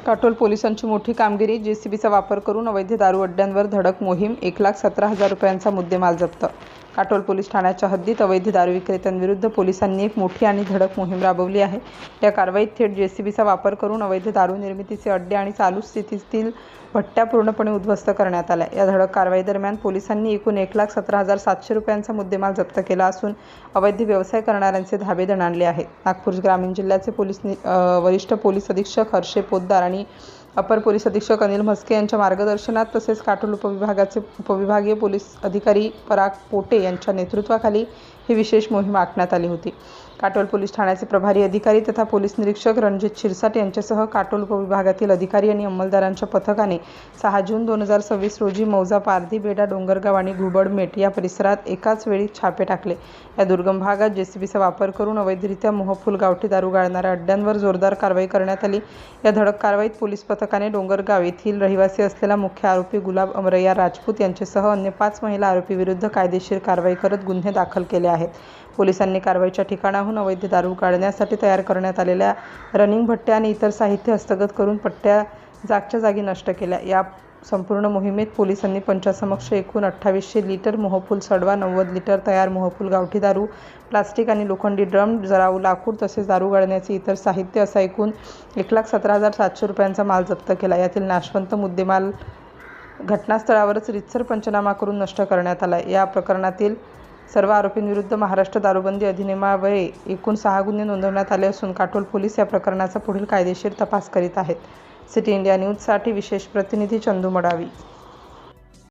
काटोल पोलिसांची मोठी कामगिरी. जेसीबीचा वापर करून अवैध दारू अड्ड्यांवर धडक मोहीम. 1,17,000 रुपयांचा मुद्देमाल जप्त. काटोल पोलीस ठाण्याच्या हद्दीत अवैध दारू विक्रेत्यांविरुद्ध पोलिसांनी एक मोठी आणि धडक मोहीम राबवली आहे. या कारवाईत थेट जेसीबीचा वापर करून अवैध दारू निर्मितीचे अड्डे आणि चालू स्थितीतील भट्ट्या पूर्णपणे उद्ध्वस्त करण्यात आल्या. या धडक कारवाई दरम्यान पोलिसांनी एकूण 1,17,700 रुपयांचा मुद्देमाल जप्त केला असून अवैध व्यवसाय करणाऱ्यांचे धाबे दणाणले आहेत. नागपूर ग्रामीण जिल्ह्याचे वरिष्ठ पोलीस अधीक्षक हर्षे पोद्दार आणि अपर पोलीस अधीक्षक अनिल म्हस्के यांच्या मार्गदर्शनात तसेच काटोल उपविभागाचे उपविभागीय पोलीस अधिकारी पराग पोटे यांच्या नेतृत्वाखाली ही विशेष मोहीम आखण्यात आली होती. काटोल पोलीस ठाण्याचे प्रभारी अधिकारी तथा पोलीस निरीक्षक रणजित शिरसाट यांच्यासह काटोल उपविभागातील अधिकारी आणि अंमलदारांच्या पथकाने 6 जून 2026 रोजी मौजा, पारधी, बेडा, डोंगरगाव आणि घुबडमेट या परिसरात एकाच वेळी छापे टाकले. या दुर्गम भागात जेसीबीचा वापर करून अवैधरित्या मोहफूल गावठी दारू गाळणाऱ्या अड्ड्यांवर जोरदार कारवाई करण्यात आली. या धडक कारवाईत पोलीस पथकाने डोंगरगाव येथील रहिवासी असलेला मुख्य आरोपी गुलाब अमरैया राजपूत यांच्यासह अन्य 5 महिला आरोपीविरुद्ध कायदेशीर कारवाई करत गुन्हे दाखल केले आहेत. पोलिसांनी कारवाईच्या ठिकाणाहून अवैध दारू काढण्यासाठी तयार करण्यात आलेल्या रनिंग भट्ट्या आणि इतर साहित्य हस्तगत करून पट्ट्या जागच्या जागी नष्ट केल्या. या संपूर्ण मोहिमेत पोलिसांनी पंचासमक्ष एकूण 2800 लिटर मोहफूल सडवा, 90 लिटर तयार मोहफूल गावठी दारू, प्लास्टिक आणि लोखंडी ड्रम, जराऊ लाकूड तसेच दारू गाळण्याचे इतर साहित्य असा एकूण 1,17,700 रुपयांचा माल जप्त केला. यातील नाशवंत मुद्देमाल घटनास्थळावरच रितसर पंचनामा करून नष्ट करण्यात आला. या प्रकरणातील सर्व आरोपींविरुद्ध महाराष्ट्र दारूबंदी अधिनियमान्वये एकूण 6 गुन्हे नोंदवण्यात आले असून काटोल पोलीस या प्रकरणाचा पुढील कायदेशीर तपास करीत आहेत. सिटी इंडिया न्यूजसाठी विशेष प्रतिनिधी चंदू मडावी.